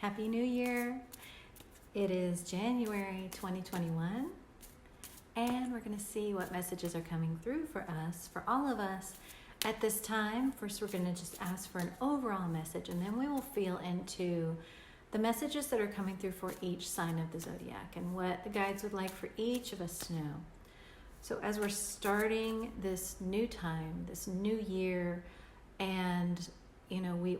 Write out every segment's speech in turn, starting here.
Happy New Year. It is January 2021, and we're going to see what messages are coming through for us, for all of us at this time. First, we're going to just ask for an overall message, and then we will feel into the messages that are coming through for each sign of the zodiac and what the guides would like for each of us to know. So as we're starting this new time, this new year, and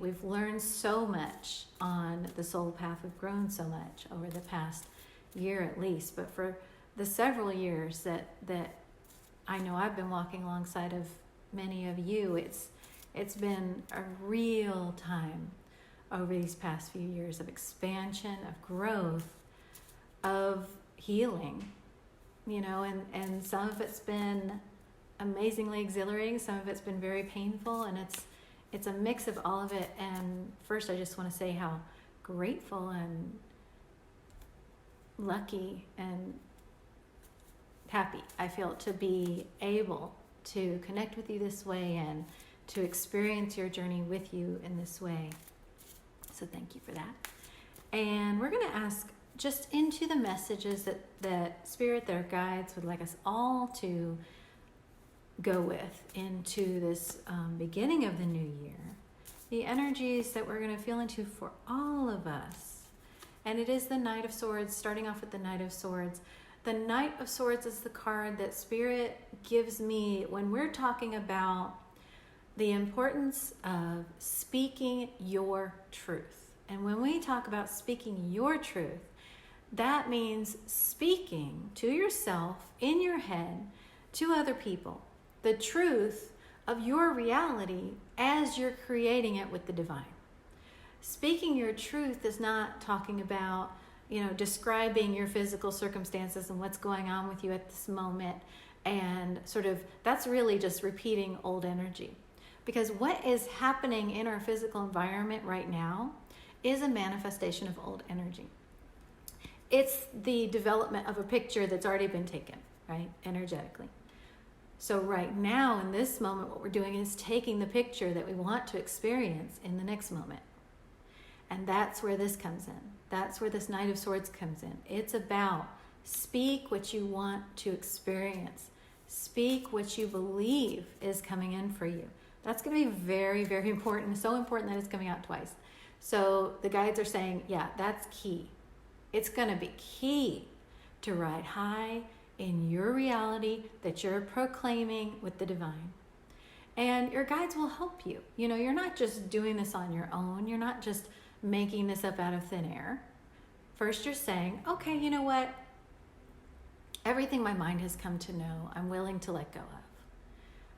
we've learned so much on the soul path. We've grown so much over the past year at least, but for the several years that I know I've been walking alongside of many of you, it's been a real time over these past few years of expansion, of growth, of healing, and some of it's been amazingly exhilarating, some of it's been very painful, and it's a mix of all of it. And first, I just want to say how grateful and lucky and happy I feel to be able to connect with you this way and to experience your journey with you in this way. So thank you for that. And we're going to ask just into the messages that Spirit, their guides, would like us all to go with into this beginning of the new year. The energies that we're going to feel into for all of us. And it is the Knight of Swords, starting off with the Knight of Swords. The Knight of Swords is the card that Spirit gives me when we're talking about the importance of speaking your truth. And when we talk about speaking your truth, that means speaking to yourself, in your head, to other people, the truth of your reality as you're creating it with the divine. Speaking your truth is not talking about, describing your physical circumstances and what's going on with you at this moment. And that's really just repeating old energy. Because what is happening in our physical environment right now is a manifestation of old energy. It's the development of a picture that's already been taken, right, energetically. So right now, in this moment, what we're doing is taking the picture that we want to experience in the next moment. And that's where this comes in. That's where this Knight of Swords comes in. It's about speak what you want to experience. Speak what you believe is coming in for you. That's going to be very, very important. So important that it's coming out twice. So the guides are saying, yeah, that's key. It's going to be key to ride high in your reality that you're proclaiming with the divine. And your guides will help you. You're not just doing this on your own. You're not just making this up out of thin air. First, you're saying, okay, you know what? Everything my mind has come to know, I'm willing to let go of.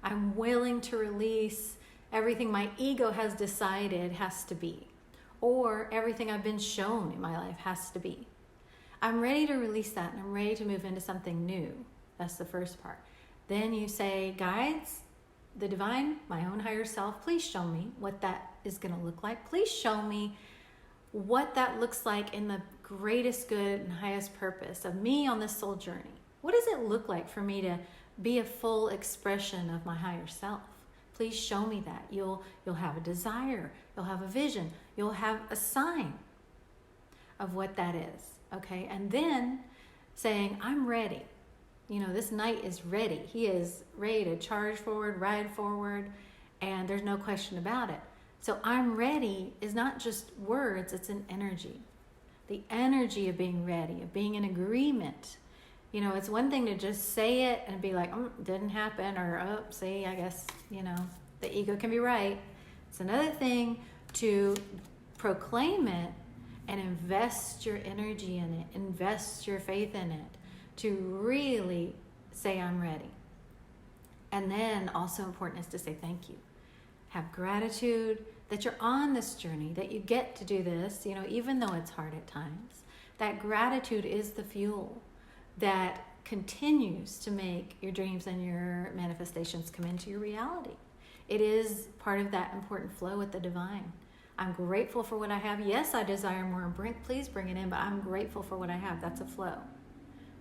I'm willing to release everything my ego has decided has to be, or everything I've been shown in my life has to be. I'm ready to release that, and I'm ready to move into something new. That's the first part. Then you say, guides, the divine, my own higher self, please show me what that is going to look like. Please show me what that looks like in the greatest good and highest purpose of me on this soul journey. What does it look like for me to be a full expression of my higher self? Please show me that. You'll have a desire. You'll have a vision. You'll have a sign of what that is. Okay, and then saying, I'm ready. This knight is ready. He is ready to charge forward, ride forward, and there's no question about it. So I'm ready is not just words, it's an energy. The energy of being ready, of being in agreement. It's one thing to just say it and be like, didn't happen, or, see, I guess, the ego can be right. It's another thing to proclaim it and invest your energy in it, invest your faith in it, to really say, I'm ready. And then also important is to say thank you. Have gratitude that you're on this journey, that you get to do this, even though it's hard at times. That gratitude is the fuel that continues to make your dreams and your manifestations come into your reality. It is part of that important flow with the divine. I'm grateful for what I have. Yes, I desire more. Please bring it in, but I'm grateful for what I have. That's a flow.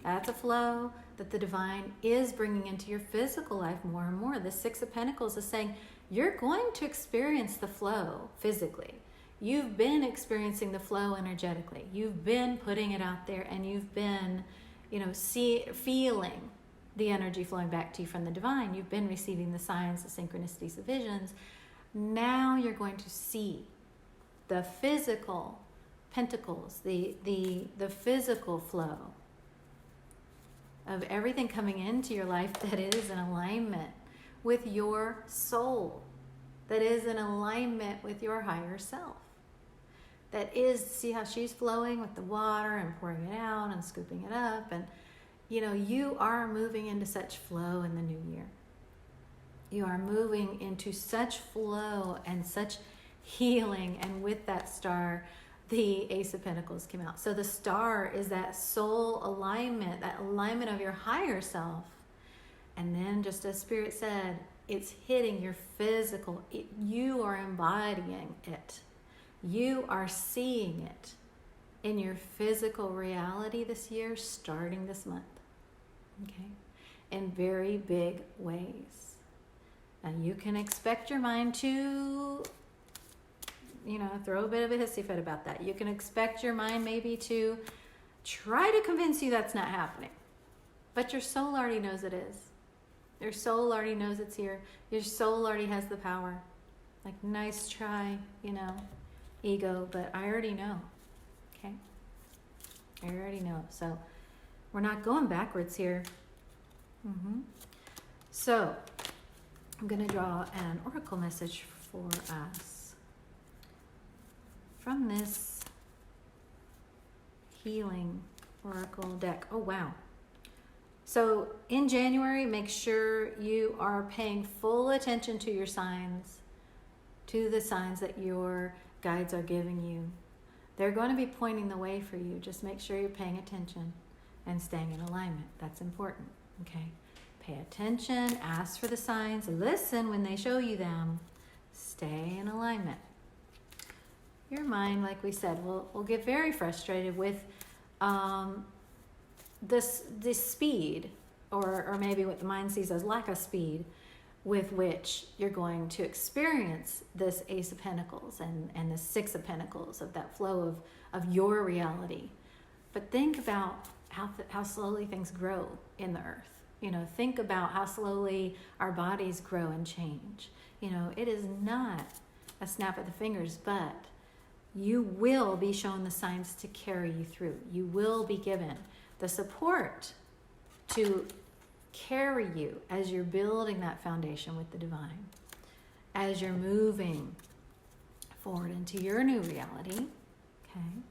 That's a flow that the divine is bringing into your physical life more and more. The Six of Pentacles is saying you're going to experience the flow physically. you've been experiencing the flow energetically. You've been putting it out there, and you've been, feeling the energy flowing back to you from the divine. You've been receiving the signs, the synchronicities, the visions. Now you're going to see the physical pentacles, the physical flow of everything coming into your life that is in alignment with your soul, that is in alignment with your higher self. That is, see how she's flowing with the water and pouring it out and scooping it up. And, you are moving into such flow in the new year. You are moving into such flow and such healing. And with that star, the Ace of Pentacles came out. So the star is that soul alignment, that alignment of your higher self. And then, just as Spirit said, it's hitting your physical. You are embodying it. You are seeing it in your physical reality this year, starting this month. Okay? In very big ways. And you can expect your mind to, throw a bit of a hissy fit about that. You can expect your mind maybe to try to convince you that's not happening. But your soul already knows it is. Your soul already knows it's here. Your soul already has the power. Like, nice try, ego, but I already know. Okay? I already know. So we're not going backwards here. So I'm going to draw an oracle message for us from this healing oracle deck. Oh, wow. So in January, make sure you are paying full attention to your signs, to the signs that your guides are giving you. They're going to be pointing the way for you. Just make sure you're paying attention and staying in alignment. That's important, okay? Pay attention, ask for the signs, listen when they show you them. Stay in alignment. Your mind, like we said, will get very frustrated with this speed, or maybe what the mind sees as lack of speed, with which you're going to experience this Ace of Pentacles and the Six of Pentacles, of that flow of your reality. But think about how slowly things grow in the earth. Think about how slowly our bodies grow and change. It is not a snap of the fingers, but you will be shown the signs to carry you through. You will be given the support to carry you as you're building that foundation with the divine, as you're moving forward into your new reality. Okay.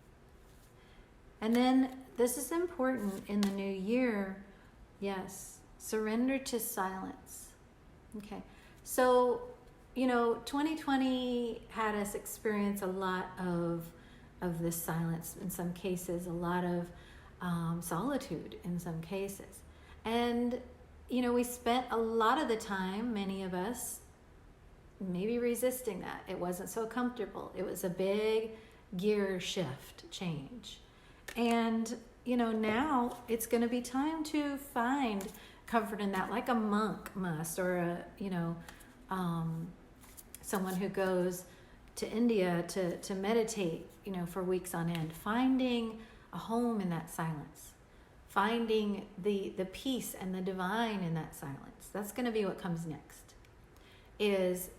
And then this is important in the new year. Yes, surrender to silence. Okay. So, 2020 had us experience a lot of this silence in some cases, a lot of solitude in some cases. And, we spent a lot of the time, many of us, maybe resisting that. It wasn't so comfortable. It was a big gear shift change. And, now it's going to be time to find comfort in that, like a monk must, or someone who goes to India to meditate, for weeks on end, finding a home in that silence, finding the peace and the divine in that silence. That's going to be what comes next, is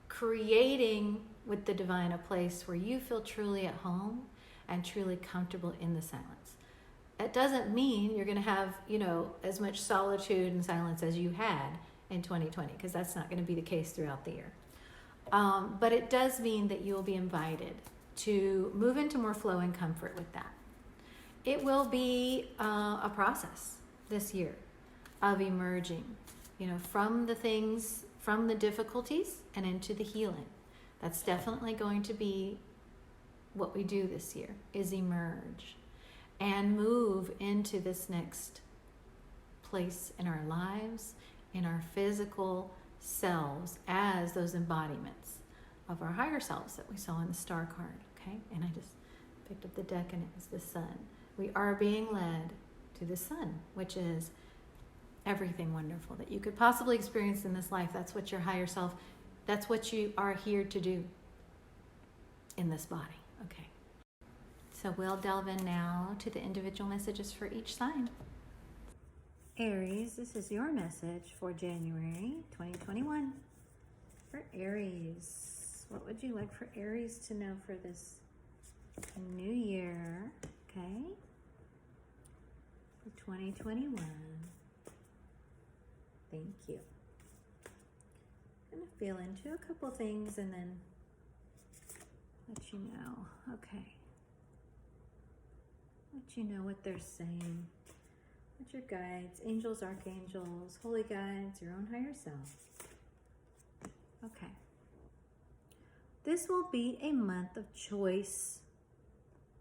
creating with the divine a place where you feel truly at home and truly comfortable in the silence. It doesn't mean you're going to have, as much solitude and silence as you had in 2020, because that's not going to be the case throughout the year. But it does mean that you'll be invited to move into more flow and comfort with that. It will be a process this year of emerging, from the things, from the difficulties and into the healing. That's definitely going to be what we do this year, is emerge and move into this next place in our lives, in our physical selves, as those embodiments of our higher selves that we saw in the star card. Okay, and I just picked up the deck and it was the sun. We are being led to the sun, which is everything wonderful that you could possibly experience in this life. That's what your higher self, that's what you are here to do. in this body. Okay. So we'll delve in now to the individual messages for each sign. Aries, this is your message for January 2021. For Aries, what would you like for Aries to know for this new year? Okay. For 2021. Thank you. I'm going to feel into a couple things and then let you know. Okay. Let you know what they're saying. What your guides, angels, archangels, holy guides, your own higher self. Okay. This will be a month of choice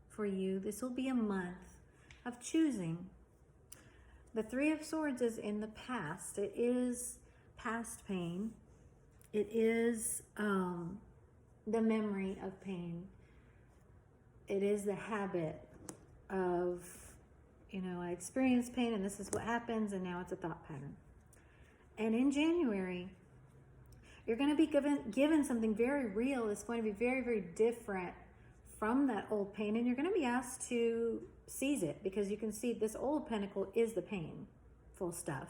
for you. This will be a month of choosing. The Three of Swords is in the past. It is past pain. It is the memory of pain. It is the habit of, I experienced pain and this is what happens, and now it's a thought pattern. And in January, you're going to be given something very real. It's going to be very, very different from that old pain, and you're going to be asked to seize it, because you can see this old pentacle is the pain, full stuff.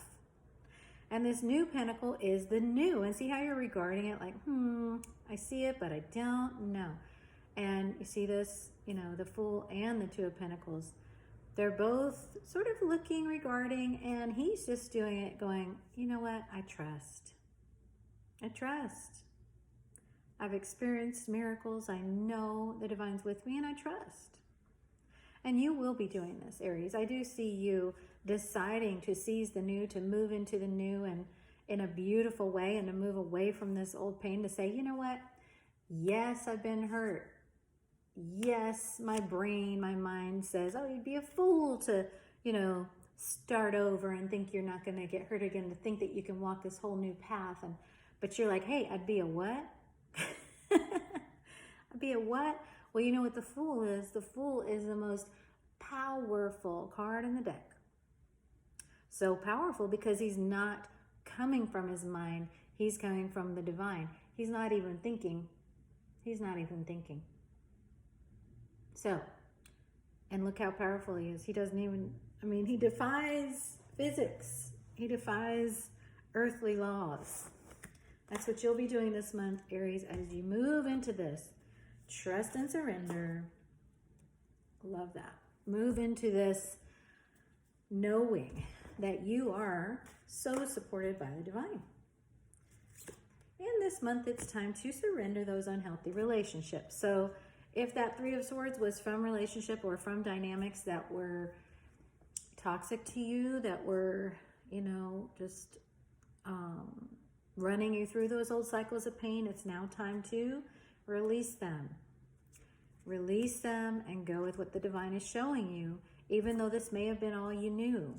And this new pentacle is the new. And see how you're regarding it like, I see it, but I don't know. And you see this, the Fool and the Two of Pentacles. They're both sort of looking, regarding, and he's just doing it going, you know what? I trust. I trust. I've experienced miracles. I know the divine's with me, and I trust. And you will be doing this, Aries. I do see you deciding to seize the new, to move into the new and in a beautiful way, and to move away from this old pain, to say, you know what? Yes, I've been hurt. Yes, my brain, my mind says, oh, you'd be a fool to, start over and think you're not going to get hurt again, to think that you can walk this whole new path. But you're like, hey, I'd be a what? I'd be a what? Well, you know what the Fool is? The Fool is the most powerful card in the deck. So powerful because he's not coming from his mind. He's coming from the divine. He's not even thinking. He's not even thinking. So, and look how powerful he is. He doesn't even, he defies physics. He defies earthly laws. That's what you'll be doing this month, Aries, as you move into this. Trust and surrender. Love that. Move into this knowing that you are so supported by the divine. And this month, it's time to surrender those unhealthy relationships. So if that Three of Swords was from relationship or from dynamics that were toxic to you, that were, just running you through those old cycles of pain, it's now time to release them. Release them and go with what the divine is showing you, even though this may have been all you knew,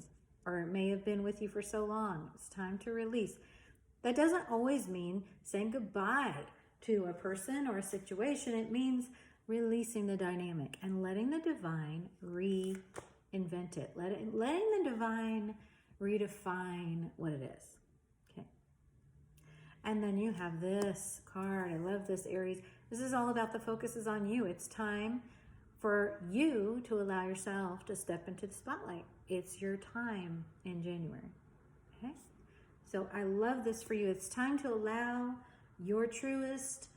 or it may have been with you for so long. It's time to release. That doesn't always mean saying goodbye to a person or a situation. It means releasing the dynamic and letting the divine reinvent it. Letting the divine redefine what it is. Okay. And then you have this card. I love this, Aries. This is all about the focus is on you. It's time for you to allow yourself to step into the spotlight. It's your time in January. Okay. So I love this for you. It's time to allow your truest,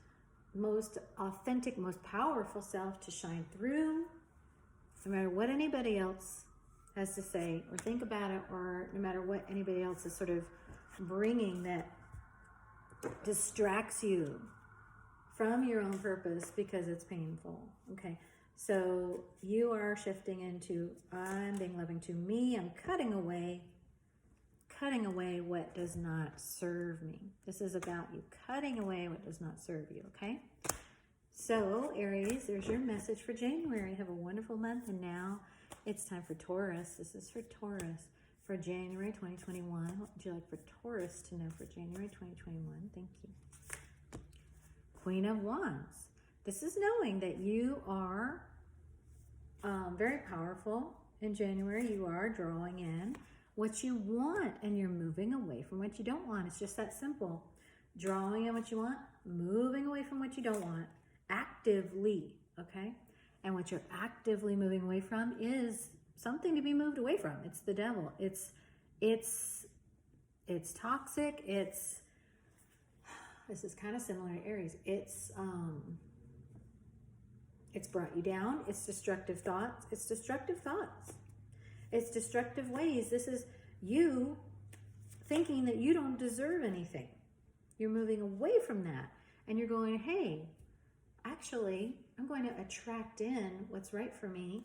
most authentic, most powerful self to shine through, no matter what anybody else has to say or think about it, or no matter what anybody else is sort of bringing that distracts you from your own purpose because it's painful. Okay, so you are shifting into, I'm being loving to me. I'm cutting away what does not serve me. This is about you cutting away what does not serve you, okay? So, Aries, there's your message for January. Have a wonderful month, and now it's time for Taurus. This is for Taurus for January 2021. What would you like for Taurus to know for January 2021? Thank you. Queen of Wands. This is knowing that you are very powerful in January. You are drawing in what you want, and you're moving away from what you don't want. It's just that simple. Drawing in what you want, moving away from what you don't want, actively, okay? And what you're actively moving away from is something to be moved away from. It's the devil. It's toxic. This is kind of similar to Aries. It's brought you down. It's destructive thoughts. It's destructive thoughts. It's destructive ways. This is you thinking that you don't deserve anything. You're moving away from that. And you're going, hey, actually, I'm going to attract in what's right for me.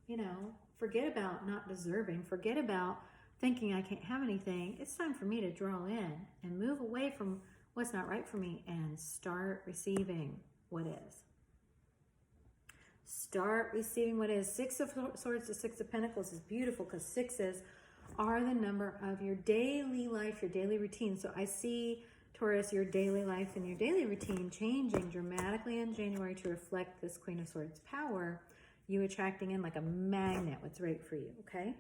You know, forget about not deserving. Forget about thinking I can't have anything. It's time for me to draw in and move away from what's not right for me and start receiving what is. Start receiving what is. Six of Swords to Six of Pentacles is beautiful because sixes are the number of your daily life, your daily routine. So I see, Taurus, your daily life and your daily routine changing dramatically in January to reflect this Queen of Swords power. You attracting in like a magnet what's right for you, okay?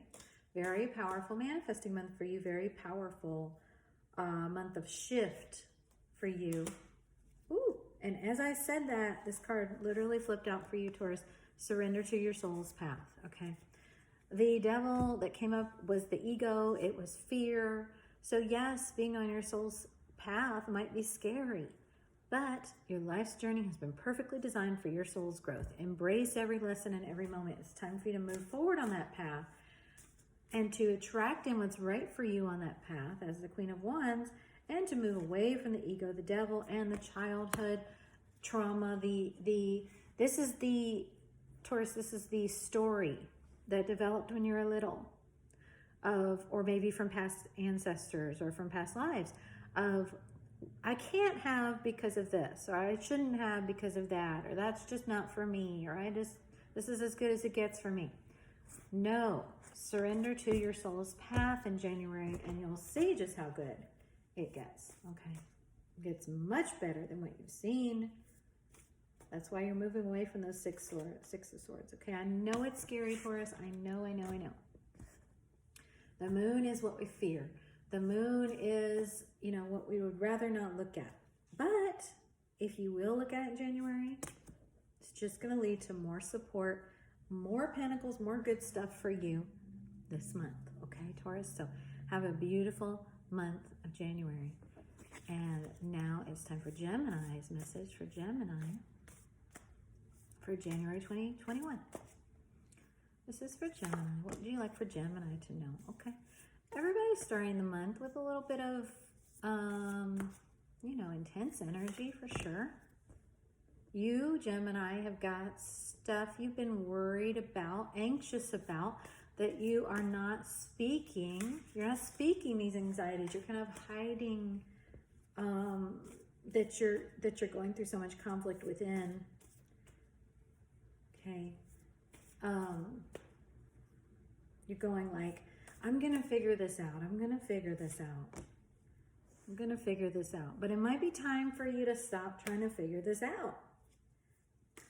Very powerful manifesting month for you. Very powerful month of shift for you. Ooh, and as I said that, this card literally flipped out for you, Taurus. Surrender to your soul's path, okay? The devil that came up was the ego. It was fear. So yes, being on your soul's path might be scary, but your life's journey has been perfectly designed for your soul's growth. Embrace every lesson and every moment. It's time for you to move forward on that path and to attract in what's right for you on that path as the Queen of Wands, and to move away from the ego, the devil, and the childhood trauma. This is the, Taurus, this is the story that developed when you were little of, or maybe from past ancestors or from past lives of, I can't have because of this, or I shouldn't have because of that, or that's just not for me, or this is as good as it gets for me. No, surrender to your soul's path in January and you'll see just how good it gets, okay? It gets much better than what you've seen. That's why you're moving away from those six of swords, okay? I know it's scary, Taurus. I know. The moon is what we fear. The moon is, you know, what we would rather not look at. But if you will look at it in January, it's just going to lead to more support, more pentacles, more good stuff for you this month, okay, Taurus? So have a beautiful month of January. And now it's time for Gemini's message for Gemini for January 2021. This is for Gemini. What would you like for Gemini to know? Okay. Everybody's starting the month with a little bit of, you know, intense energy for sure. You, Gemini, have got stuff you've been worried about, anxious about, that you are not speaking. You're not speaking these anxieties. You're kind of hiding that you're going through so much conflict within. Okay. You're going like, I'm going to figure this out. I'm going to figure this out. I'm going to figure this out. But it might be time for you to stop trying to figure this out.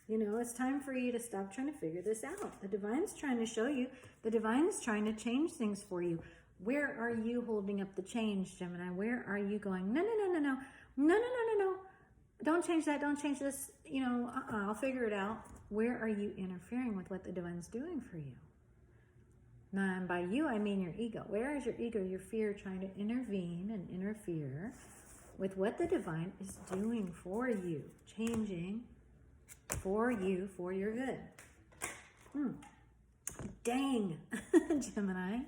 You know, it's time for you to stop trying to figure this out. The divine's trying to show you. The divine's trying to change things for you. Where are you holding up the change, Gemini? Where are you going, no. Don't change that. Don't change this. You know, I'll figure it out. Where are you interfering with what the divine's doing for you? Now, and by you, I mean your ego. Where is your ego, your fear, trying to intervene and interfere with what the divine is doing for you, changing for you, for your good? Dang, Gemini.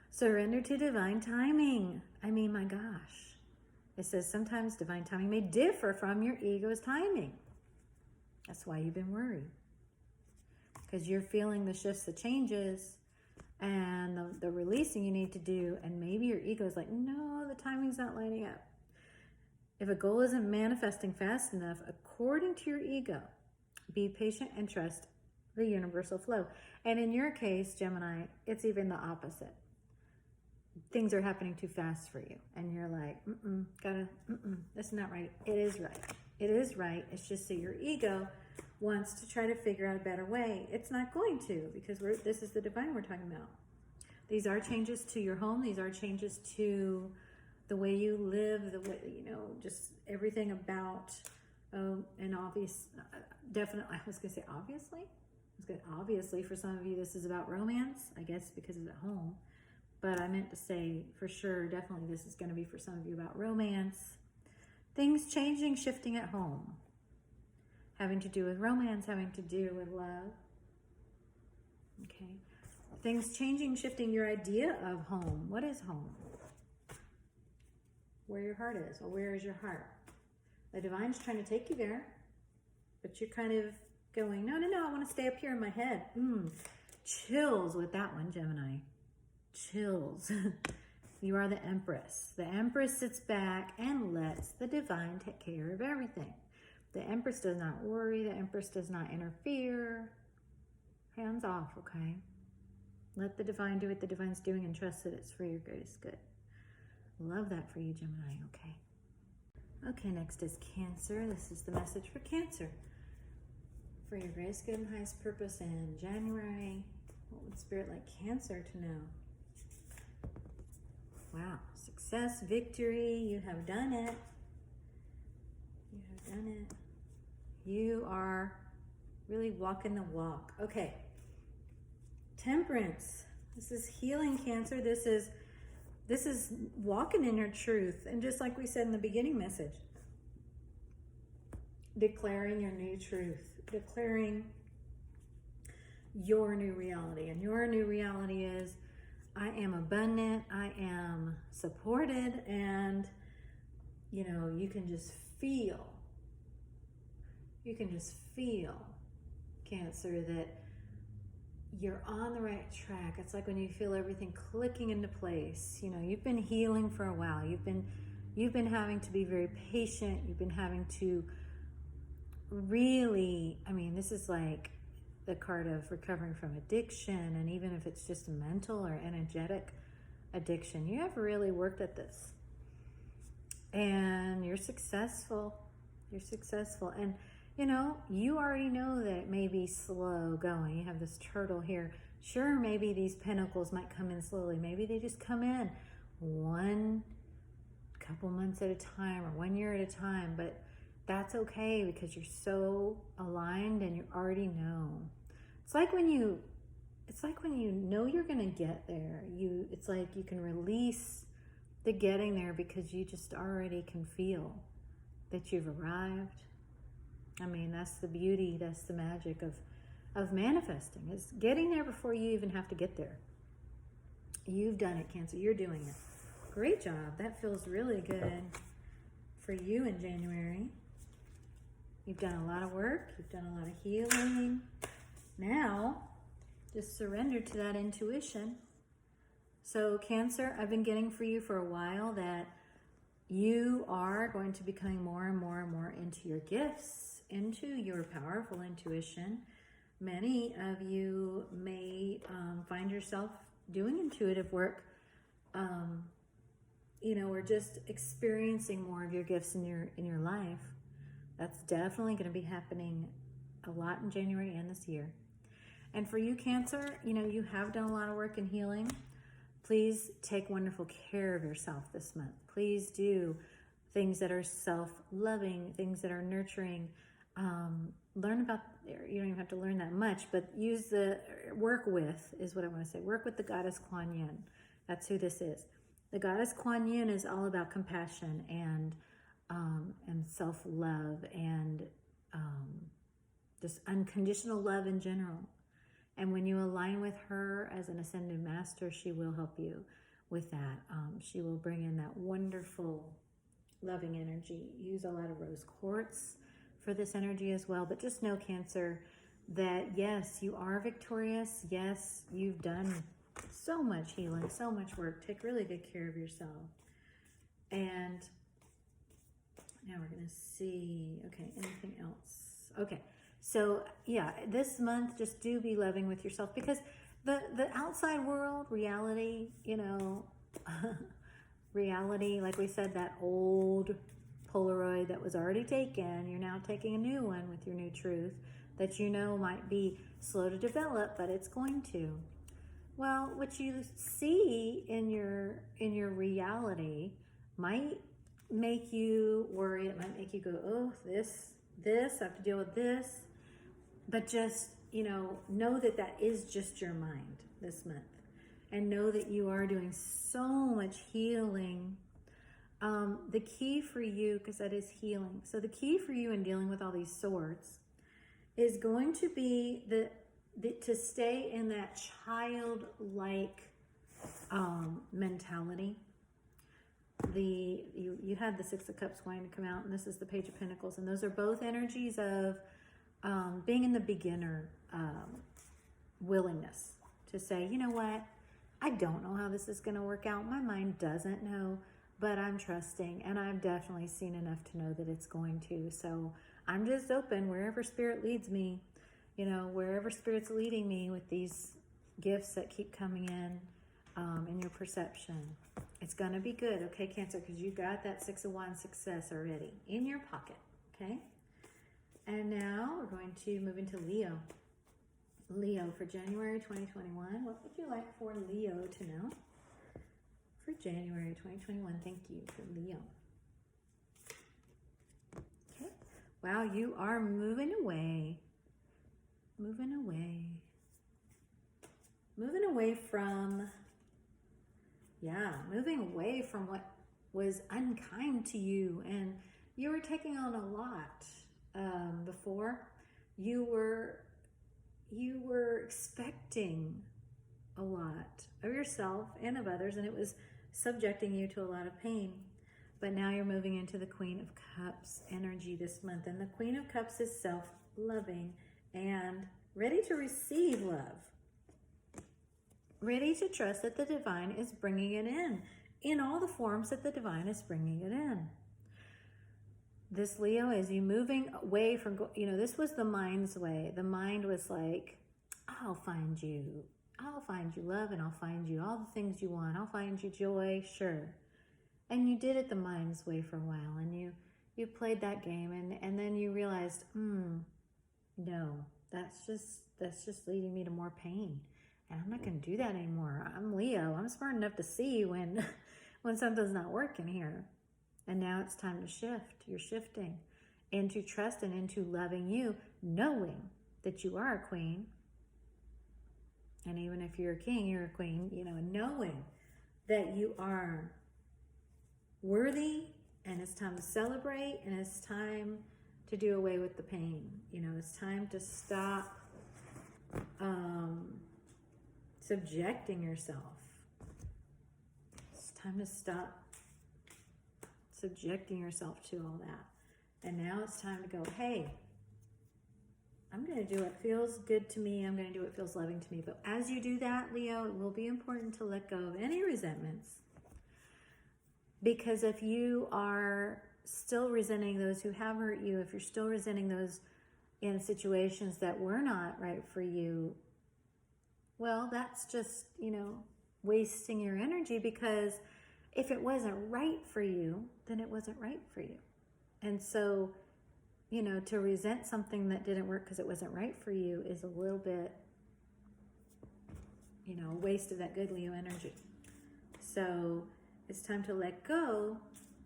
Surrender to divine timing. I mean, my gosh. It says sometimes divine timing may differ from your ego's timing. That's why you've been worried. Because you're feeling the shifts, the changes, and the releasing you need to do. And maybe your ego is like, no, the timing's not lining up. If a goal isn't manifesting fast enough, according to your ego, be patient and trust the universal flow. And in your case, Gemini, it's even the opposite. Things are happening too fast for you. And you're like, that's not right. It is right. It is right. It's just that your ego wants to try to figure out a better way. It's not going to, because this is the divine we're talking about. These are changes to your home. These are changes to the way you live, the way, you know, just everything about Oh, and definitely, I was going to say obviously. Obviously, for some of you, this is about romance, I guess, because it's at home. But I meant to say, for sure, definitely this is going to be for some of you about romance. Things changing, shifting at home. Having to do with romance, having to do with love. Okay. Things changing, shifting your idea of home. What is home? Where your heart is, or where is your heart? The divine's trying to take you there, but you're kind of going, no, I want to stay up here in my head. Chills with that one, Gemini. Chills. You are the Empress. The Empress sits back and lets the divine take care of everything. The Empress does not worry. The Empress does not interfere. Hands off, okay? Let the divine do what the divine's doing and trust that it's for your greatest good. Love that for you, Gemini, okay? Okay, next is Cancer. This is the message for Cancer. For your greatest good and highest purpose in January. What would Spirit like Cancer to know? Wow. Success, victory. You have done it. You have done it. You are really walking the walk. Okay. Temperance. This is healing, Cancer. This is walking in your truth. And just like we said in the beginning message, declaring your new truth, declaring your new reality. And your new reality is, I am abundant, I am supported, and you know, you can just feel, Cancer, that you're on the right track. It's like when you feel everything clicking into place. You know, you've been healing for a while. You've been having to be very patient. You've been having to really, I mean, this is like the card of recovering from addiction, and even if it's just a mental or energetic addiction, you have really worked at this. And you're successful. And you know, you already know that it may be slow going. You have this turtle here. Sure, maybe these pentacles might come in slowly. Maybe they just come in one couple months at a time or 1 year at a time, but that's okay because you're so aligned and you already know. It's like when you know you're going to get there. It's like you can release the getting there because you just already can feel that you've arrived. I mean, that's the beauty, that's the magic of manifesting. It's getting there before you even have to get there. You've done it, Cancer. You're doing it. Great job. That feels really good for you in January. You've done a lot of work. You've done a lot of healing. Now, just surrender to that intuition. So, Cancer, I've been getting for you for a while that you are going to be becoming more and more and more into your gifts, into your powerful intuition. Many of you may find yourself doing intuitive work, or just experiencing more of your gifts in your life. That's definitely going to be happening a lot in January and this year. And for you, Cancer, you have done a lot of work in healing. Please take wonderful care of yourself this month. Please do things that are self-loving, things that are nurturing. Learn about, you don't even have to learn that much, but work with the goddess Kuan Yin. That's who this is. The goddess Kuan Yin is all about compassion and self-love and just unconditional love in general. And when you align with her as an ascended master, she will help you with that. She will bring in that wonderful, loving energy. Use a lot of rose quartz for this energy as well. But just know, Cancer, that yes, you are victorious. Yes, you've done so much healing, so much work. Take really good care of yourself. And now we're going to see, okay, anything else? Okay. So yeah, this month, just do be loving with yourself, because the outside world, reality, reality, like we said, that old Polaroid that was already taken, you're now taking a new one with your new truth that might be slow to develop, but it's going to. Well, what you see in your reality might make you worry. It might make you go, oh, this this, I have to deal with this. But just, know that that is just your mind this month. And know that you are doing so much healing. The key for you, because that is healing. So the key for you in dealing with all these swords is going to be to stay in that childlike mentality. You had the Six of Cups going to come out, and this is the Page of Pentacles, and those are both energies of being in the beginner willingness to say, you know what, I don't know how this is going to work out. My mind doesn't know, but I'm trusting, and I've definitely seen enough to know that it's going to. So I'm just open wherever Spirit leads me, wherever Spirit's leading me with these gifts that keep coming in your perception. It's going to be good, okay, Cancer, because you got that Six of Wands success already in your pocket, okay? And now we're going to move into Leo. Leo for January 2021. What would you like for Leo to know? For January 2021, thank you for Leo. Okay. Wow, you are moving away. Moving away. Moving away from what was unkind to you. And you were taking on a lot before. You were expecting a lot of yourself and of others, and it was subjecting you to a lot of pain. But now you're moving into the Queen of Cups energy this month, and the Queen of Cups is self-loving and ready to receive love, ready to trust that the divine is bringing it in all the forms that the divine is bringing it in. This Leo is you moving away from, this was the mind's way. The mind was like, I'll find you love, and I'll find you all the things you want. I'll find you joy, sure. And you did it the mind's way for a while, and you played that game, and then you realized, no, that's just leading me to more pain. And I'm not going to do that anymore. I'm Leo. I'm smart enough to see when something's not working here. And now it's time to shift. You're shifting into trust and into loving you, knowing that you are a queen. And even if you're a king, you're a queen, and knowing that you are worthy, and it's time to celebrate, and it's time to do away with the pain. It's time to stop subjecting yourself. It's time to stop subjecting yourself to all that. And now it's time to go, hey, I'm going to do what feels good to me. I'm going to do what feels loving to me. But as you do that, Leo, it will be important to let go of any resentments. Because if you are still resenting those who have hurt you, if you're still resenting those in situations that were not right for you, well, that's just, wasting your energy, because if it wasn't right for you, then it wasn't right for you. And so, to resent something that didn't work because it wasn't right for you is a little bit, a waste of that good Leo energy. So it's time to let go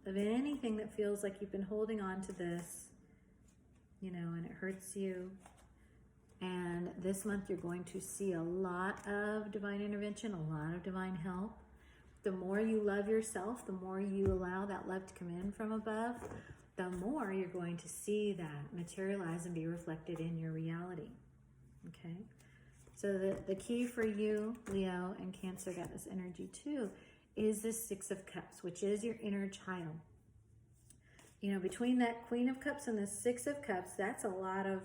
of anything that feels like you've been holding on to this, and it hurts you. And this month you're going to see a lot of divine intervention, a lot of divine help. The more you love yourself, the more you allow that love to come in from above, the more you're going to see that materialize and be reflected in your reality. Okay? So the key for you, Leo and Cancer, got this energy too, is this Six of Cups, which is your inner child. Between that Queen of Cups and the Six of Cups, that's a lot of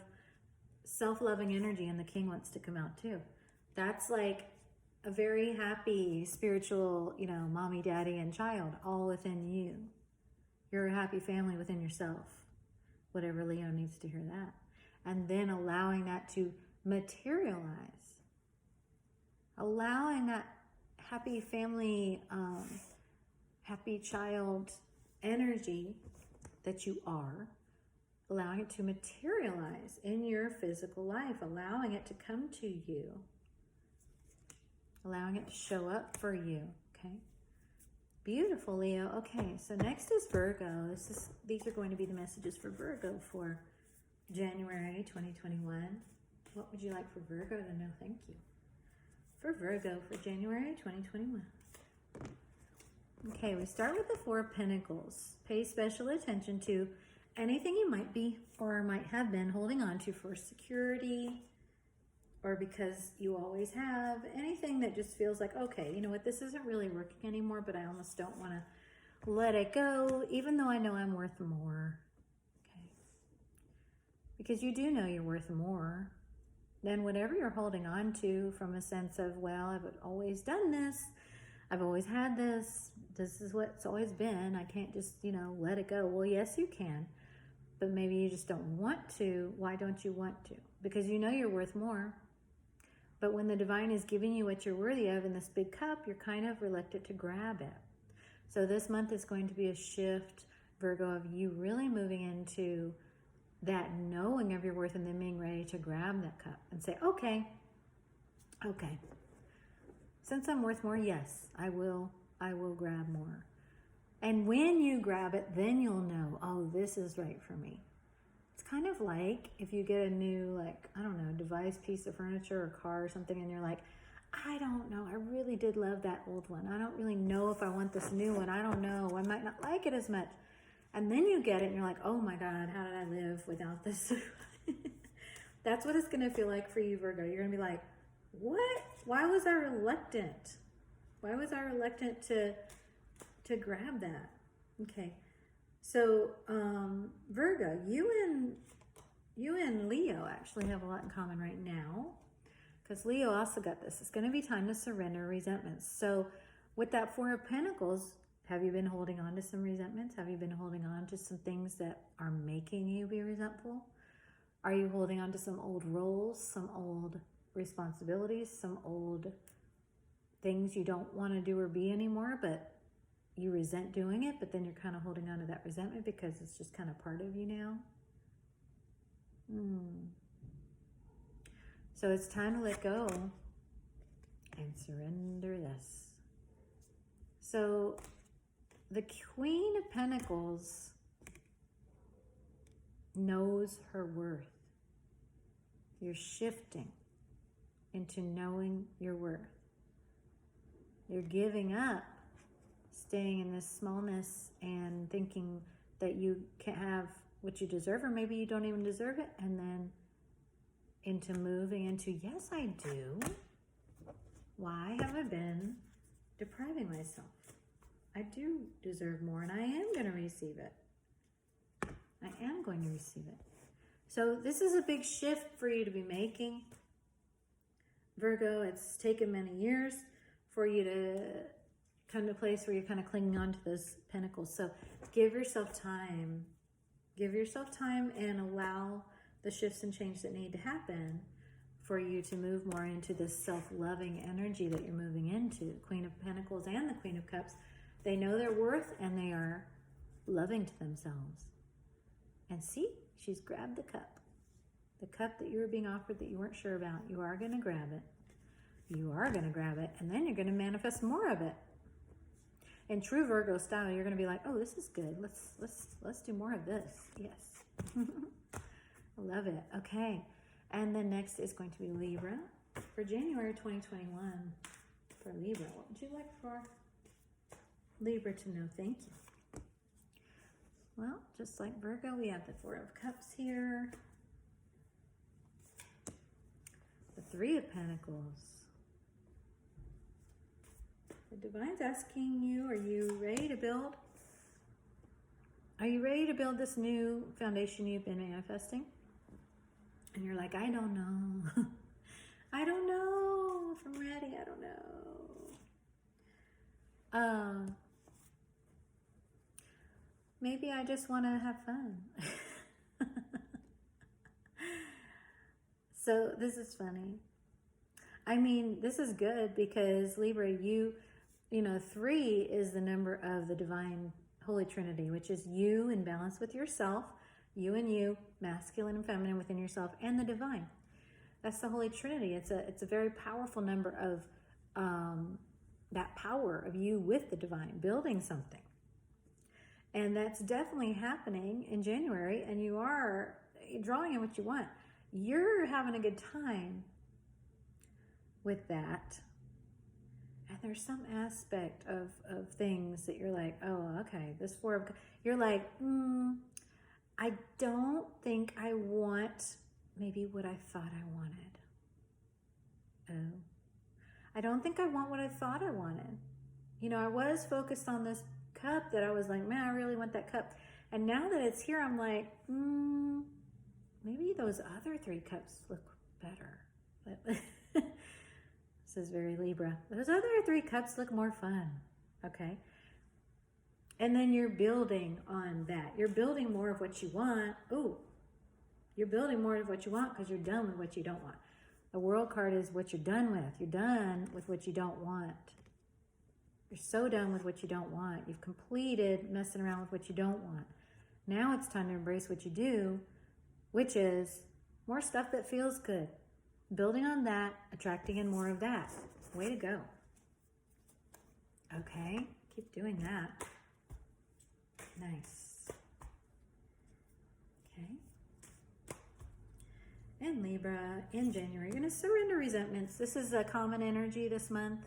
self-loving energy, and the King wants to come out too. That's like a very happy, spiritual, mommy, daddy, and child all within you. You're a happy family within yourself. Whatever Leo needs to hear that. And then allowing that to materialize. Allowing that happy family, happy child energy that you are, allowing it to materialize in your physical life, allowing it to come to you, allowing it to show up for you, okay? Beautiful, Leo. Okay, so next is Virgo. These are going to be the messages for Virgo for January 2021. What would you like for Virgo to know? Thank you. For Virgo for January 2021. Okay, we start with the Four of Pentacles. Pay special attention to anything you might be or might have been holding on to for security, or because you always have. Anything that just feels like, okay, you know what, this isn't really working anymore, but I almost don't want to let it go, even though I know I'm worth more. Okay. Because you do know you're worth more than whatever you're holding on to, from a sense of, well, I've always done this. I've always had this. This is what it's always been. I can't just, let it go. Well, yes, you can. But maybe you just don't want to. Why don't you want to? Because you know you're worth more. But when the divine is giving you what you're worthy of in this big cup, you're kind of reluctant to grab it. So this month is going to be a shift, Virgo, of you really moving into that knowing of your worth and then being ready to grab that cup and say, okay. Since I'm worth more, yes, I will grab more. And when you grab it, then you'll know, oh, this is right for me. It's kind of like if you get a new, device, piece of furniture or car or something, and you're like, I don't know, I really did love that old one. I don't really know if I want this new one. I don't know. I might not like it as much. And then you get it and you're like, oh my God, how did I live without this? That's what it's going to feel like for you, Virgo. You're going to be like, what? Why was I reluctant? Why was I reluctant to grab that? Okay. So, Virgo, you and Leo actually have a lot in common right now, because Leo also got this. It's going to be time to surrender resentments. So with that Four of Pentacles, have you been holding on to some resentments? Have you been holding on to some things that are making you be resentful? Are you holding on to some old roles, some old responsibilities, some old things you don't want to do or be anymore, but you resent doing it, but then you're kind of holding on to that resentment because it's just kind of part of you now? So it's time to let go and surrender this. So the Queen of Pentacles knows her worth. You're shifting into knowing your worth. You're giving up staying in this smallness and thinking that you can't have what you deserve, or maybe you don't even deserve it, and then into moving into, yes, I do. Why have I been depriving myself? I do deserve more, and I am going to receive it. I am going to receive it. So this is a big shift for you to be making, Virgo. It's taken many years for you to come to a place where you're kind of clinging on to those pentacles. So give yourself time. Give yourself time and allow the shifts and change that need to happen for you to move more into this self-loving energy that you're moving into. The Queen of Pentacles and the Queen of Cups, they know their worth and they are loving to themselves. And see, she's grabbed the cup. The cup that you were being offered that you weren't sure about. You are going to grab it. You are going to grab it, and then you're going to manifest more of it. In true Virgo style, you're going to be like, oh, this is good. Let's do more of this. Yes. I love it. Okay. And then next is going to be Libra for January 2021. For Libra, what would you like for Libra to know? Thank you. Well, just like Virgo, we have the Four of Cups here. The Three of Pentacles. The Divine's asking you, are you ready to build? Are you ready to build this new foundation you've been manifesting? And you're like, I don't know. I don't know if I'm ready. I don't know. Maybe I just want to have fun. So this is funny. I mean, this is good because Libra, you know, 3 is the number of the divine Holy Trinity, which is you in balance with yourself, you and you, masculine and feminine within yourself, and the divine. That's the Holy Trinity. It's a very powerful number of that power of you with the divine, building something. And that's definitely happening in January, and you are, drawing in what you want. You're having a good time with that. And there's some aspect of things that you're like, oh, okay, this Four of, you're like, I don't think I want maybe what I thought I wanted. Oh, I don't think I want what I thought I wanted. You know, I was focused on this cup that I was like, man, I really want that cup. And now that it's here, I'm like, maybe those other 3 cups look better. But this is very Libra. Those other 3 cups look more fun. Okay. And then you're building on that. You're building more of what you want. Ooh, you're building more of what you want because you're done with what you don't want. The World card is what you're done with. You're done with what you don't want. You're so done with what you don't want. You've completed messing around with what you don't want. Now it's time to embrace what you do, which is more stuff that feels good. Building on that, attracting in more of that. Way to go. Okay, keep doing that. Nice. Okay. And Libra, in January, you're going to surrender resentments. This is a common energy this month.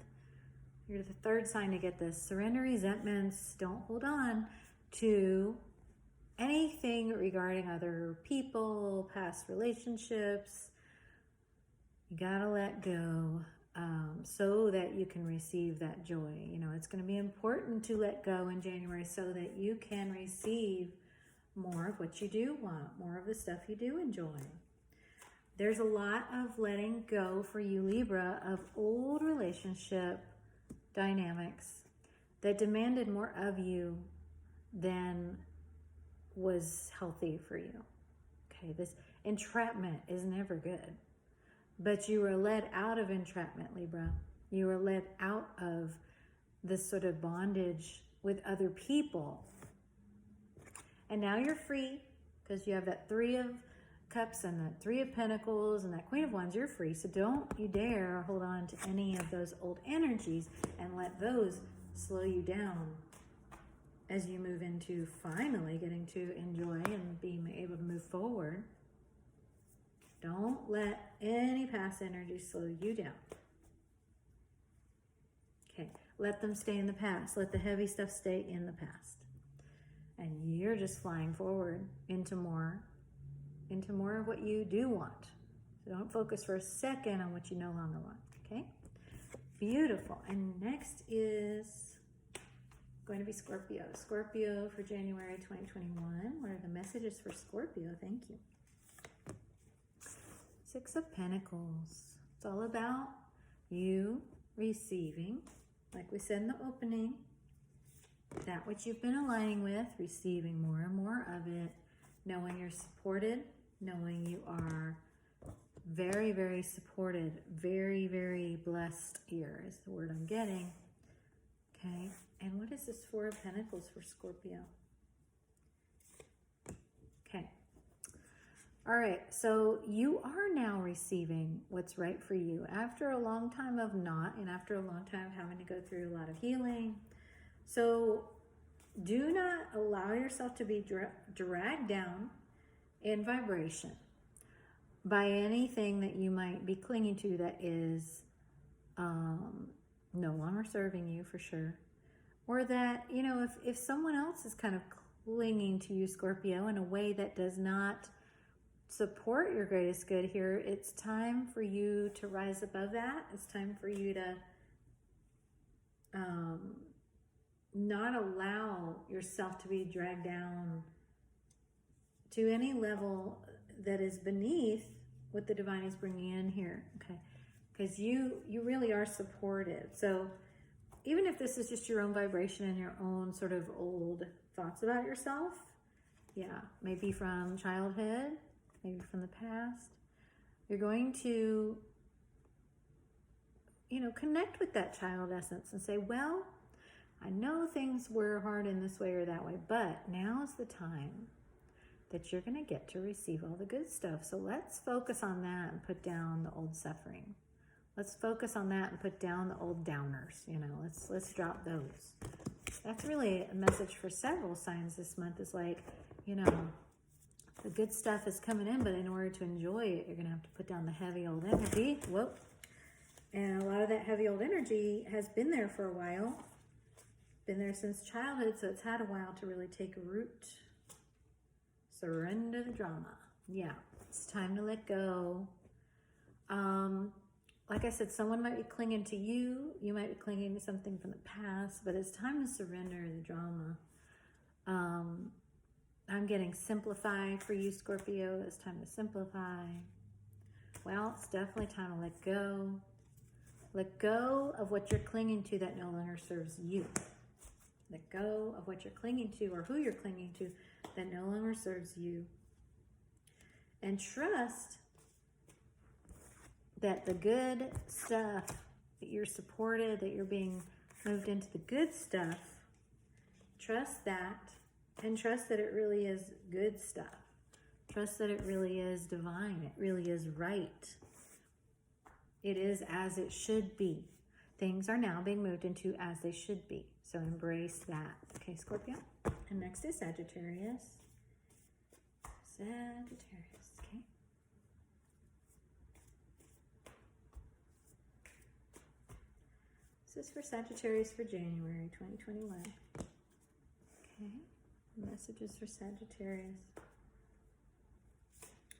You're the 3rd sign to get this. Surrender resentments. Don't hold on to anything regarding other people, past relationships. You got to let go so that you can receive that joy. You know, it's going to be important to let go in January so that you can receive more of what you do want, more of the stuff you do enjoy. There's a lot of letting go for you, Libra, of old relationship dynamics that demanded more of you than was healthy for you. Okay, this entrapment is never good. But you were led out of entrapment, Libra. You were led out of this sort of bondage with other people. And now you're free because you have that 3 of Cups and that 3 of Pentacles and that Queen of Wands. You're free. So don't you dare hold on to any of those old energies and let those slow you down as you move into finally getting to enjoy and being able to move forward. Don't let any past energy slow you down. Okay, let them stay in the past. Let the heavy stuff stay in the past. And you're just flying forward into more of what you do want. So don't focus for a second on what you no longer want, okay? Beautiful. And next is going to be Scorpio. Scorpio for January 2021. What are the messages for Scorpio? Thank you. 6 of Pentacles. It's all about you receiving, like we said in the opening, that which you've been aligning with, receiving more and more of it, knowing you're supported, knowing you are very, very supported, very, very blessed here is the word I'm getting. Okay, and what is this 4 of Pentacles for Scorpio? Okay. All right, so you are now receiving what's right for you after a long time of not, and after a long time of having to go through a lot of healing. So do not allow yourself to be dragged down in vibration by anything that you might be clinging to that is no longer serving you, for sure. Or that, you know, if someone else is kind of clinging to you, Scorpio, in a way that does not support your greatest good here, it's time for you to rise above that. It's time for you to not allow yourself to be dragged down to any level that is beneath what the divine is bringing in here, okay? Because you really are supported. So even if this is just your own vibration and your own sort of old thoughts about yourself, yeah, maybe from childhood, maybe from the past, you're going to, you know, connect with that child essence and say, well, I know things were hard in this way or that way, but now is the time that you're going to get to receive all the good stuff. So let's focus on that and put down the old suffering. Let's focus on that and put down the old downers. You know, let's drop those. That's really a message for several signs this month, is like, you know, The good stuff is coming in, but in order to enjoy it, you're going to have to put down the heavy old energy. Whoop. And a lot of that heavy old energy has been there for a while. Been there since childhood, so it's had a while to really take root. Surrender the drama. Yeah, it's time to let go. Like I said, someone might be clinging to you. You might be clinging to something from the past, but it's time to surrender the drama. I'm getting simplify for you, Scorpio. It's time to simplify. Well, it's definitely time to let go. Let go of what you're clinging to that no longer serves you. Let go of what you're clinging to or who you're clinging to that no longer serves you. And trust that the good stuff, that you're supported, that you're being moved into the good stuff, trust that, and trust that it really is good stuff. Trust that it really is divine. It really is right. It is as it should be. Things are now being moved into as they should be. So embrace that. Okay, Scorpio? And next is Sagittarius. Sagittarius, okay? This is for Sagittarius for January 2021. Okay, messages for Sagittarius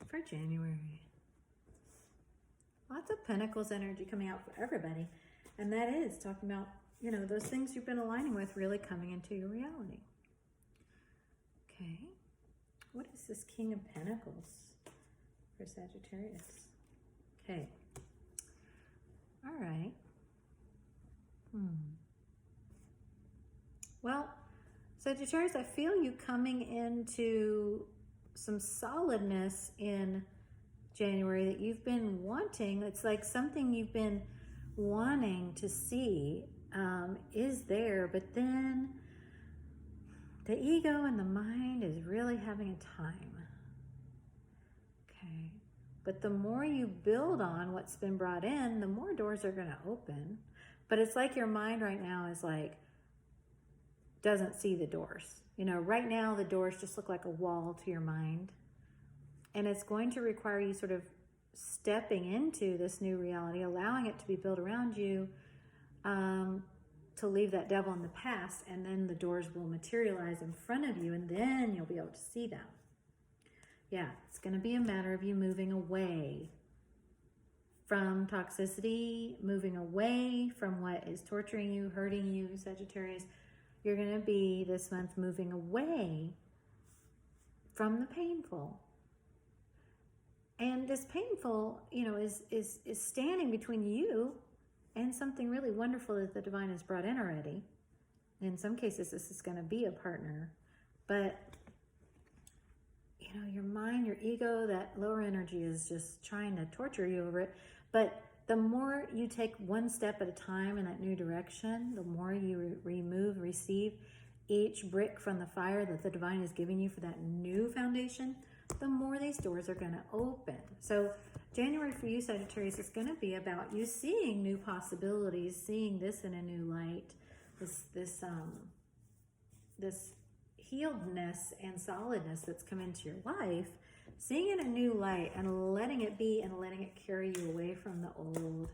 for January. Lots of Pentacles energy coming out for everybody. And that is talking about, you know, those things you've been aligning with really coming into your reality. Okay, what is this King of Pentacles for Sagittarius? Okay, all right. Well, Sagittarius, I feel you coming into some solidness in January that you've been wanting. It's like something you've been wanting to see is there, but then the ego and the mind is really having a time. Okay, but the more you build on what's been brought in, the more doors are going to open. But it's like your mind right now is like, doesn't see the doors. You know, right now the doors just look like a wall to your mind. And it's going to require you sort of stepping into this new reality, allowing it to be built around you, to leave that devil in the past, and then the doors will materialize in front of you, and then you'll be able to see them. Yeah, it's going to be a matter of you moving away from toxicity, moving away from what is torturing you, hurting you, Sagittarius. You're going to be this month moving away from the painful. And this painful, you know, is standing between you and something really wonderful that the divine has brought in already. In some cases, this is going to be a partner. But, you know, your mind, your ego, that lower energy is just trying to torture you over it. But the more you take one step at a time in that new direction, the more you remove, receive each brick from the fire that the divine is giving you for that new foundation, the more these doors are going to open. So January for you, Sagittarius, is going to be about you seeing new possibilities, seeing this in a new light, this healedness and solidness that's come into your life, seeing it in a new light and letting it be and letting it carry you away from the old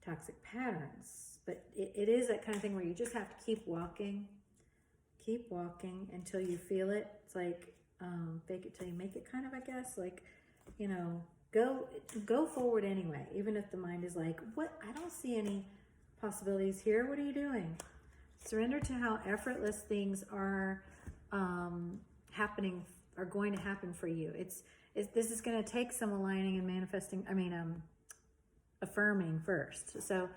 toxic patterns. But it is that kind of thing where you just have to keep walking until you feel it. It's like fake it till you make it, kind of, I guess. Like, you know, go forward anyway, even if the mind is like, what? I don't see any possibilities here. What are you doing? Surrender to how effortless things are happening, are going to happen for you. This is going to take some aligning and manifesting, affirming first. So,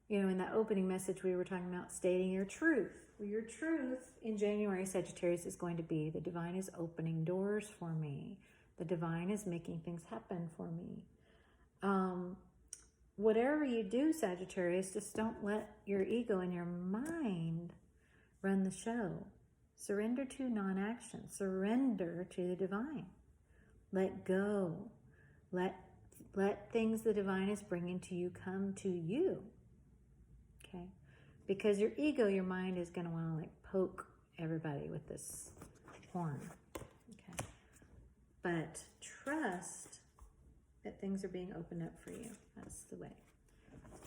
you know, in that opening message, we were talking about stating your truth. Well, your truth in January, Sagittarius, is going to be the divine is opening doors for me. The divine is making things happen for me. Whatever you do, Sagittarius, just don't let your ego and your mind run the show. Surrender to non-action. Surrender to the divine. Let go. Let things the divine is bringing to you come to you. Okay? Because your ego, your mind is going to want to like poke everybody with this horn. Okay? But trust that things are being opened up for you. That's the way.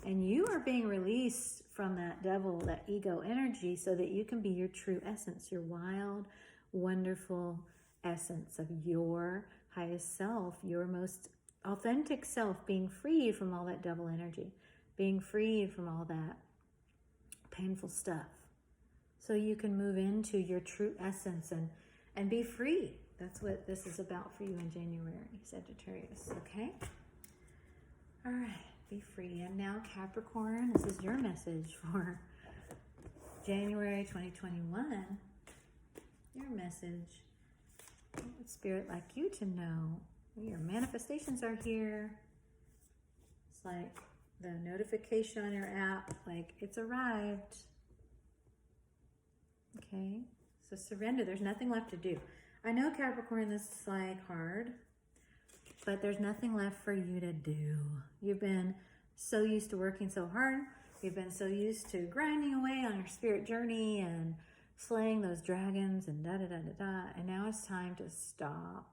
And you are being released from that devil, that ego energy, so that you can be your true essence, your wild, wonderful essence of your highest self, your most authentic self, being freed from all that devil energy, being freed from all that painful stuff. So you can move into your true essence and be free. That's what this is about for you in January, Sagittarius, okay? All right, be free. And now Capricorn, this is your message for January 2021. Your message. What would Spirit like you to know? Your manifestations are here. It's like the notification on your app, like it's arrived. Okay, so surrender. There's nothing left to do. I know, Capricorn, this is like hard, but there's nothing left for you to do. You've been so used to working so hard. You've been so used to grinding away on your spirit journey and slaying those dragons and da-da-da-da-da. And now it's time to stop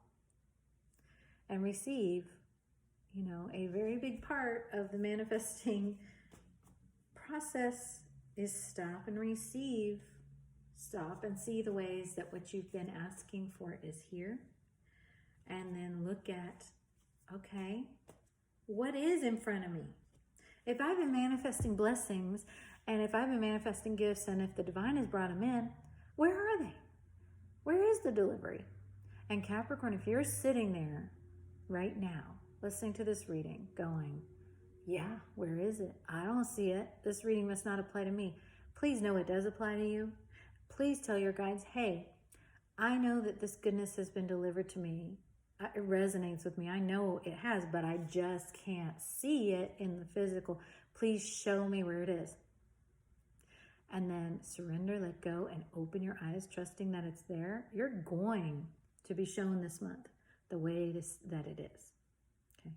and receive, you know, a very big part of the manifesting process is stop and receive. Stop and see the ways that what you've been asking for is here. And then look at, okay, what is in front of me? If I've been manifesting blessings, and if I've been manifesting gifts, and if the divine has brought them in, where are they? Where is the delivery? And Capricorn, if you're sitting there right now, listening to this reading, going, yeah, where is it? I don't see it. This reading must not apply to me. Please know it does apply to you. Please tell your guides, hey, I know that this goodness has been delivered to me. It resonates with me. I know it has, but I just can't see it in the physical. Please show me where it is. And then surrender, let go, and open your eyes, trusting that it's there. You're going to be shown this month the way that it is. Okay.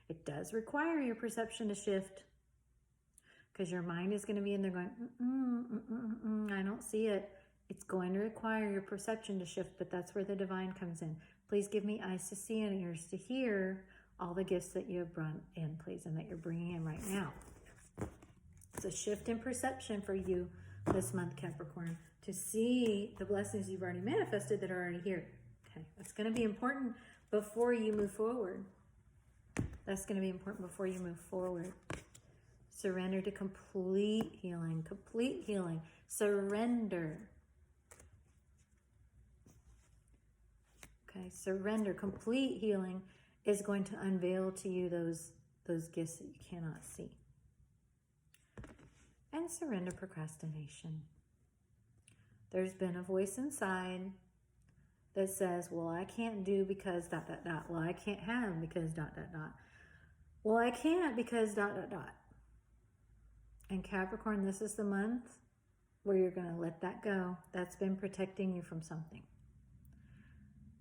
It does require your perception to shift, because your mind is going to be in there going, I don't see it. It's going to require your perception to shift, but that's where the divine comes in. Please give me eyes to see and ears to hear all the gifts that you have brought in, please, and that you're bringing in right now. It's a shift in perception for you this month, Capricorn, to see the blessings you've already manifested that are already here. Okay, that's going to be important before you move forward. That's going to be important before you move forward. Surrender to complete healing, complete healing. Surrender. Okay, surrender. Complete healing is going to unveil to you those gifts that you cannot see. And surrender procrastination. There's been a voice inside that says, well, I can't do because ... Well, I can't have because ... Well, I can't because ... And Capricorn, this is the month where you're going to let that go. That's been protecting you from something.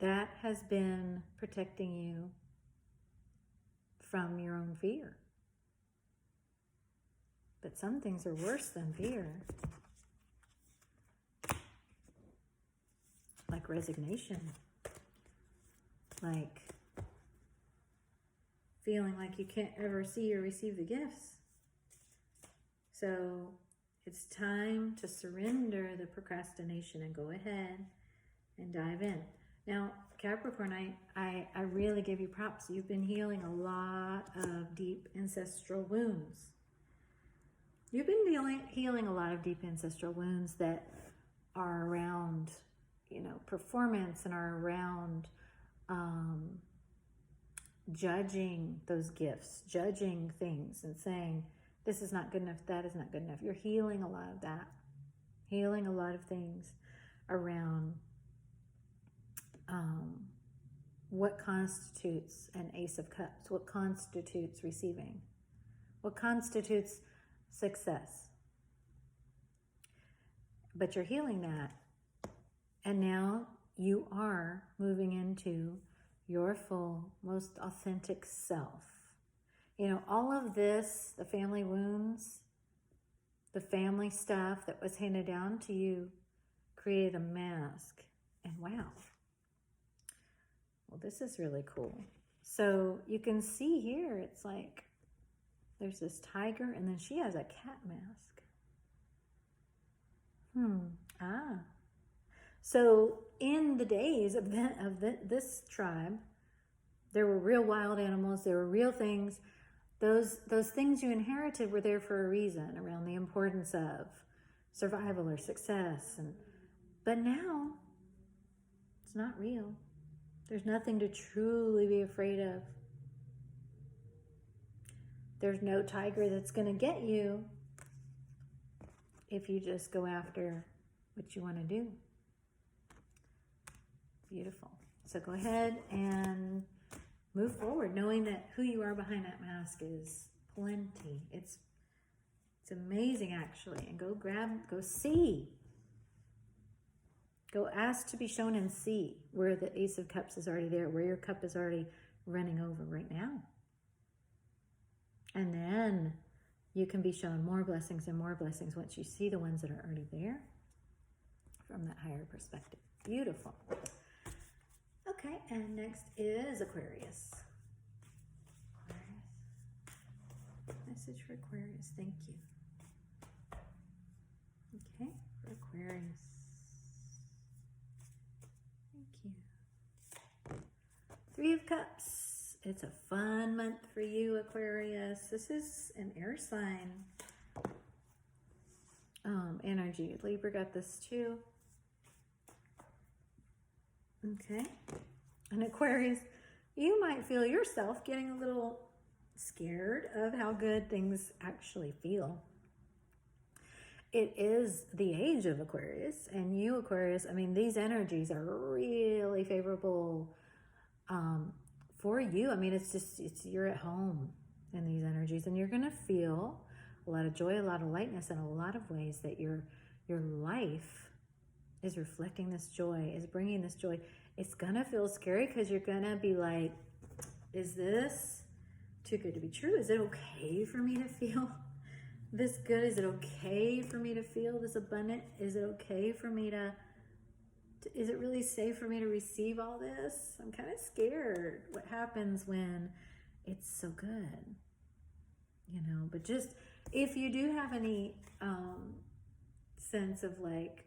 That has been protecting you from your own fear. But some things are worse than fear. Like resignation. Like feeling like you can't ever see or receive the gifts. So it's time to surrender the procrastination and go ahead and dive in. Now, Capricorn, I really give you props. You've been healing a lot of deep ancestral wounds. You've been healing a lot of deep ancestral wounds that are around, performance and are around judging those gifts, judging things and saying, this is not good enough, that is not good enough. You're healing a lot of that. Healing a lot of things around what constitutes an Ace of Cups, what constitutes receiving, what constitutes success. But you're healing that. And now you are moving into your full, most authentic self. All of this, the family wounds, the family stuff that was handed down to you created a mask. And wow, Well, this is really cool. So you can see here, it's like there's this tiger, and then she has a cat mask. So in the days of this tribe, there were real wild animals. There were real things. Those things you inherited were there for a reason, around the importance of survival or success. But now, it's not real. There's nothing to truly be afraid of. There's no tiger that's going to get you if you just go after what you want to do. Beautiful. So go ahead and move forward, knowing that who you are behind that mask is plenty. It's amazing, actually. And go see. Go ask to be shown and see where the Ace of Cups is already there, where your cup is already running over right now. And then you can be shown more blessings and more blessings once you see the ones that are already there from that higher perspective. Beautiful. Okay, and next is Aquarius. Message for Aquarius. Thank you. Okay, for Aquarius. Thank you. Three of Cups. It's a fun month for you, Aquarius. This is an air sign energy. Libra got this too. Okay. And Aquarius, you might feel yourself getting a little scared of how good things actually feel. It is the age of Aquarius, and you, Aquarius, I mean, these energies are really favorable for you. I mean, you're at home in these energies, and you're going to feel a lot of joy, a lot of lightness, in a lot of ways that your life is reflecting this joy, is bringing this joy. It's going to feel scary because you're going to be like, is this too good to be true? Is it okay for me to feel this good? Is it okay for me to feel this abundant? Is it okay for me is it really safe for me to receive all this? I'm kind of scared. What happens when it's so good? But just if you do have any sense of like,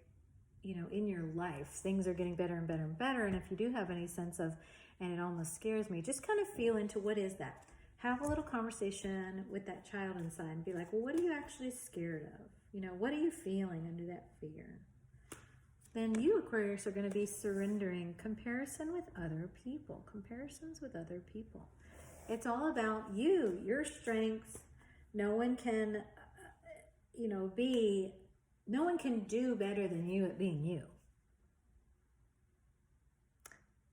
in your life, things are getting better and better and better. And if you do have any sense of, and it almost scares me, just kind of feel into what is that? Have a little conversation with that child inside and be like, well, what are you actually scared of? What are you feeling under that fear? Then you, Aquarius, are going to be surrendering comparison with other people. Comparisons with other people. It's all about you, your strengths. No one can, no one can do better than you at being you.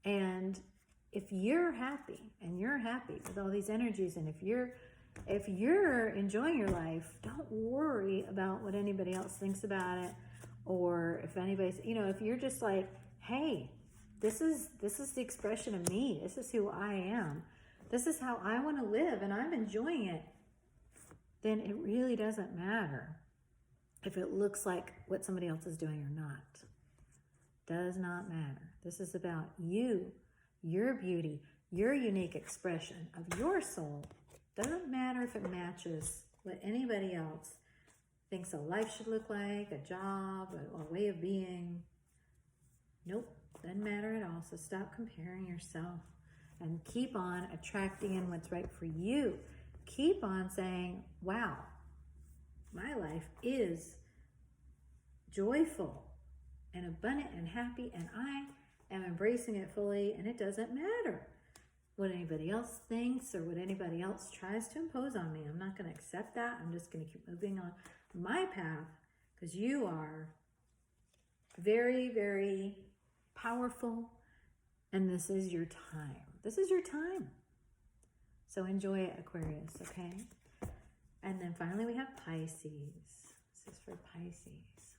And if you're happy and you're happy with all these energies, and if you're enjoying your life, don't worry about what anybody else thinks about it, or if anybody's, if you're just like, hey, this is the expression of me. This is who I am. This is how I want to live, and I'm enjoying it. Then it really doesn't matter if it looks like what somebody else is doing or not. Does not matter. This is about you, your beauty, your unique expression of your soul. Doesn't matter if it matches what anybody else thinks a life should look like, a job, a way of being. Nope, doesn't matter at all. So stop comparing yourself and keep on attracting in what's right for you. Keep on saying, wow, my life is joyful and abundant and happy, and I am embracing it fully, and it doesn't matter what anybody else thinks or what anybody else tries to impose on me. I'm not going to accept that. I'm just going to keep moving on my path, because you are very, very powerful, and this is your time. This is your time. So enjoy it, Aquarius, okay? And then finally we have Pisces. This is for Pisces.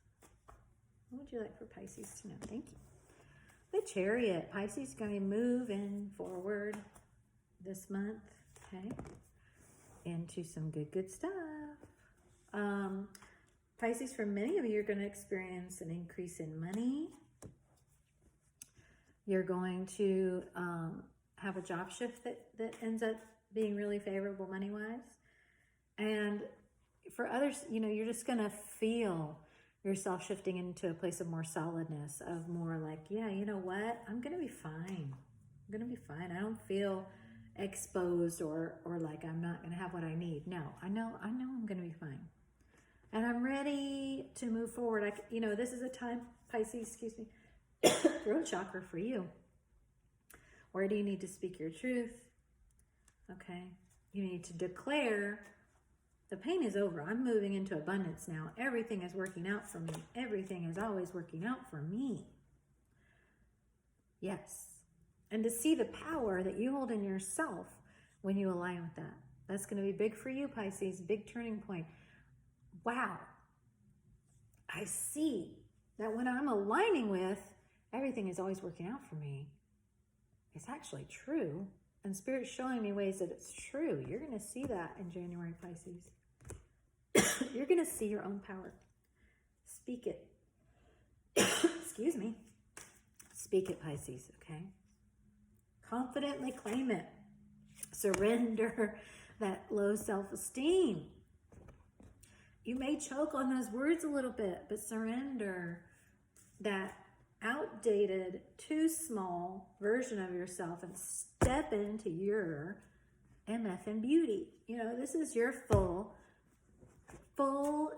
What would you like for Pisces to know? Thank you. The Chariot. Pisces is going to be moving forward this month, okay? Into some good stuff. Pisces, for many of you, you're going to experience an increase in money. You're going to have a job shift that ends up being really favorable money-wise. And for others, you know, you're just going to feel yourself shifting into a place of more solidness, of more like, yeah, you know what? I'm going to be fine. I'm going to be fine. I don't feel exposed or like I'm not going to have what I need. No, I know I'm going to be fine. And I'm ready to move forward. You know, this is a time, Pisces, excuse me, throat chakra for you. Where do you need to speak your truth? Okay. You need to declare the pain is over. I'm moving into abundance now. Everything is working out for me. Everything is always working out for me. Yes. And to see the power that you hold in yourself when you align with that. That's going to be big for you, Pisces. Big turning point. Wow. I see that when I'm aligning with everything is always working out for me, it's actually true. And Spirit's showing me ways that it's true. You're going to see that in January, Pisces. You're going to see your own power. Speak it. Excuse me. Speak it, Pisces, okay? Confidently claim it. Surrender that low self-esteem. You may choke on those words a little bit, but surrender that outdated, too small version of yourself and step into your MF and beauty. You know, this is your full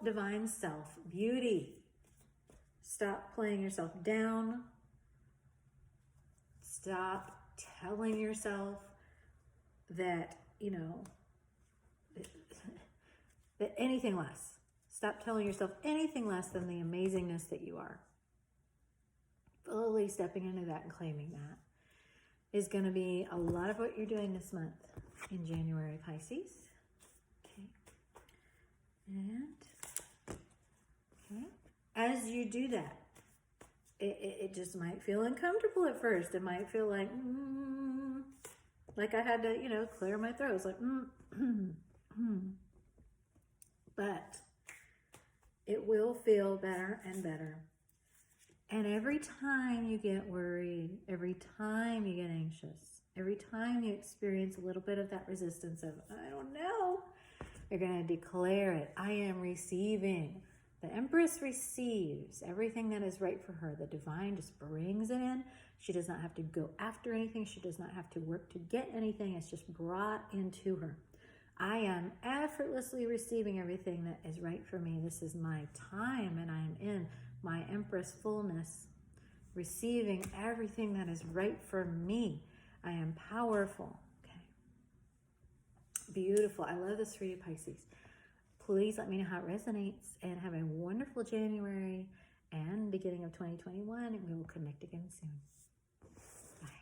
divine self, beauty. Stop playing yourself down. Stop telling yourself that, you know, that anything less. Stop telling yourself anything less than the amazingness that you are. Fully stepping into that and claiming that is going to be a lot of what you're doing this month in January, Pisces. Okay. And, okay. As you do that, it just might feel uncomfortable at first. It might feel like I had to, you know, clear my throat. It's like, But it will feel better and better. And every time you get worried, every time you get anxious, every time you experience a little bit of that resistance of, I don't know, you're going to declare it. I am receiving. The Empress receives everything that is right for her. The divine just brings it in. She does not have to go after anything. She does not have to work to get anything. It's just brought into her. I am effortlessly receiving everything that is right for me. This is my time, and I am in my Empress fullness, receiving everything that is right for me. I am powerful. Okay. Beautiful. I love this for you, Pisces. Please let me know how it resonates, and have a wonderful January and beginning of 2021, and we will connect again soon. Bye.